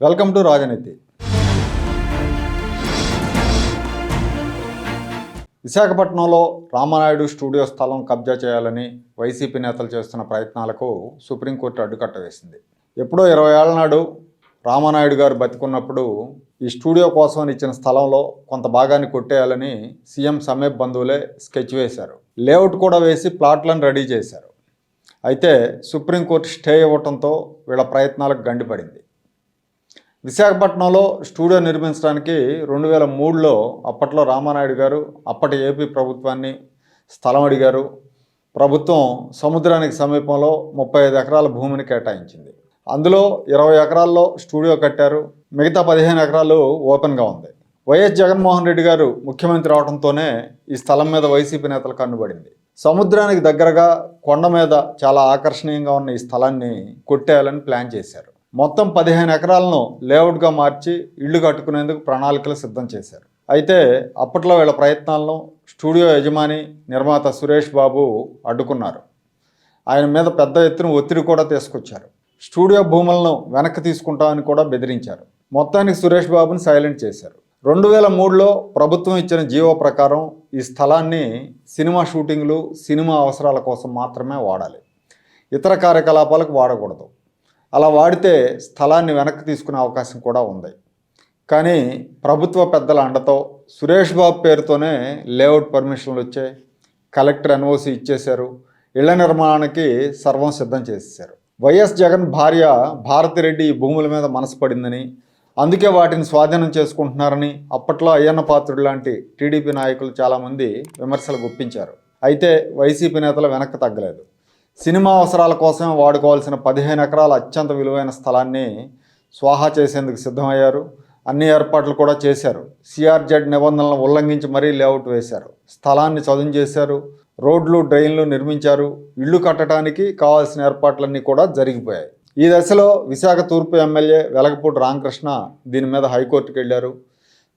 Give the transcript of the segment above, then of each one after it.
Welcome to రాజనీతి. విశాఖపట్నంలో Ramanaidu studio స్థలం కబ్జా చేయాలని వైసీపీ నేతలు చేస్తున్న ప్రయత్నాలకు సుప్రీంకోర్టు అడ్డుకట్ట వేసింది. ఎప్పుడో 20 ఏళ్ల నాడు రామానాయుడు గారు బతికున్నప్పుడు ఈ స్టూడియో కోసం ఇచ్చిన స్థలంలో కొంత భాగాన్ని కొట్టేయాలని సీఎం సమేప్ బంధువులే స్కెచ్ వేశారు. లేఅవుట్ కూడా వేసి ప్లాట్లను రెడీ చేశారు. అయితే సుప్రీంకోర్టు స్టే ఇవ్వడంతో వీళ్ళ ప్రయత్నాలకు గండిపడింది. విశాఖపట్నంలో స్టూడియో నిర్మించడానికి 2003లో అప్పట్లో రామానాయుడు గారు అప్పటి ఏపీ ప్రభుత్వాన్ని స్థలం అడిగారు. ప్రభుత్వం సముద్రానికి సమీపంలో 35 ఎకరాల భూమిని కేటాయించింది. అందులో 20 ఎకరాల్లో స్టూడియో కట్టారు. మిగతా 15 ఎకరాలు ఓపెన్గా ఉంది. వైఎస్ జగన్మోహన్ రెడ్డి గారు ముఖ్యమంత్రి అవడంతోనే ఈ స్థలం మీద వైసీపీ నేతలు కన్నుబడింది. సముద్రానికి దగ్గరగా కొండ మీద చాలా ఆకర్షణీయంగా ఉన్న ఈ స్థలాన్ని కొట్టేయాలని ప్లాన్ చేశారు. మొత్తం 15 ఎకరాలను లేఅవుట్గా మార్చి ఇళ్లు కట్టుకునేందుకు ప్రణాళికలు సిద్ధం చేశారు. అయితే అప్పట్లో వీళ్ళ ప్రయత్నాలను స్టూడియో యజమాని నిర్మాత సురేష్ బాబు అడ్డుకున్నారు. ఆయన మీద పెద్ద ఎత్తున ఒత్తిడి కూడా తీసుకొచ్చారు. స్టూడియో భూములను వెనక్కి తీసుకుంటామని కూడా బెదిరించారు. మొత్తానికి సురేష్ బాబుని సైలెంట్ చేశారు. 2003లో ప్రభుత్వం ఇచ్చిన జీవో ప్రకారం ఈ స్థలాన్ని సినిమా షూటింగ్లు, సినిమా అవసరాల కోసం మాత్రమే వాడాలి. ఇతర కార్యకలాపాలకు వాడకూడదు. అలా వాడితే స్థలాన్ని వెనక్కి తీసుకునే అవకాశం కూడా ఉంది. కానీ ప్రభుత్వ పెద్దల అండతో సురేష్ బాబు పేరుతోనే లేఅవుట్ పర్మిషన్లు వచ్చాయి. కలెక్టర్ ఎన్ఓసి ఇచ్చేశారు. ఇళ్ల నిర్మాణానికి సర్వం సిద్ధం చేసేశారు. వైఎస్ జగన్ భార్య భారతిరెడ్డి ఈ భూముల మీద మనసు పడిందని, అందుకే వాటిని స్వాధీనం చేసుకుంటున్నారని అప్పట్లో అయ్యన్న పాత్రుడు లాంటి టీడీపీ నాయకులు చాలామంది విమర్శలు గుప్పించారు. అయితే వైసీపీ నేతలు వెనక్కి తగ్గలేదు. సినిమా అవసరాల కోసమే వాడుకోవాల్సిన 15 ఎకరాల అత్యంత విలువైన స్థలాన్ని స్వాహా చేసేందుకు సిద్ధమయ్యారు. అన్ని ఏర్పాట్లు కూడా చేశారు. సిఆర్జెడ్ నిబంధనలను ఉల్లంఘించి మరీ లేఅవుట్ వేశారు. స్థలాన్ని చదును చేశారు. రోడ్లు, డ్రైన్లు నిర్మించారు. ఇళ్లు కట్టడానికి కావాల్సిన ఏర్పాట్లన్నీ కూడా జరిగిపోయాయి. ఈ దశలో విశాఖ తూర్పు ఎమ్మెల్యే వెలగపూడి రామకృష్ణ దీని మీద హైకోర్టుకు వెళ్ళారు.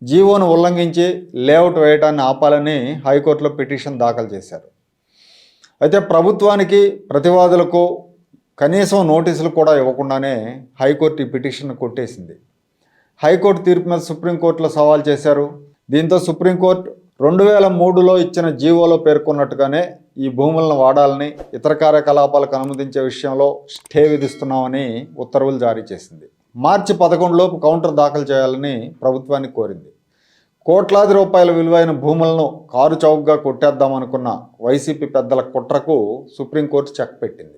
జీవోను ఉల్లంఘించి లేఅవుట్ వేయటాన్ని ఆపాలని హైకోర్టులో పిటిషన్ దాఖలు చేశారు. అయితే ప్రభుత్వానికి, ప్రతివాదులకు కనీసం నోటీసులు కూడా ఇవ్వకుండానే హైకోర్టు ఈ పిటిషన్ కొట్టేసింది. హైకోర్టు తీర్పు మీద సుప్రీంకోర్టులో సవాల్ చేశారు. దీంతో సుప్రీంకోర్టు 2003లో ఇచ్చిన జీవోలో పేర్కొన్నట్టుగానే ఈ భూములను వాడాలని, ఇతర కార్యకలాపాలకు అనుమతించే విషయంలో స్టే విధిస్తున్నామని ఉత్తర్వులు జారీ చేసింది. మార్చి 11లోపు కౌంటర్ దాఖలు చేయాలని ప్రభుత్వాన్ని కోరింది. కోట్లాది రూపాయల విలువైన భూములను కారు చౌకగా కొట్టేద్దామనుకున్న వైసీపీ పెద్దల కుట్రకు సుప్రీంకోర్టు చెక్ పెట్టింది.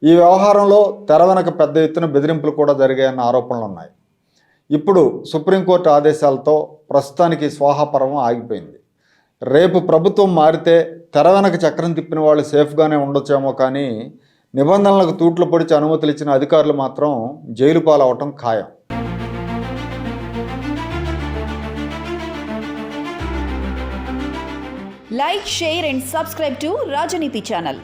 ఈ వ్యవహారంలో తెర వెనక పెద్ద ఎత్తున బెదిరింపులు కూడా జరిగాయన్న ఆరోపణలు ఉన్నాయి. ఇప్పుడు సుప్రీంకోర్టు ఆదేశాలతో ప్రస్తుతానికి స్వాహా పర్వం ఆగిపోయింది. రేపు ప్రభుత్వం మారితే తెర వెనక చక్రం తిప్పిన వాళ్ళు సేఫ్గానే ఉండొచ్చేమో, కానీ నిబంధనలకు తూట్లు పొడిచి అనుమతులు ఇచ్చిన అధికారులు మాత్రం జైలు పాలవటం ఖాయం. Like, share and subscribe to Rajaniti channel.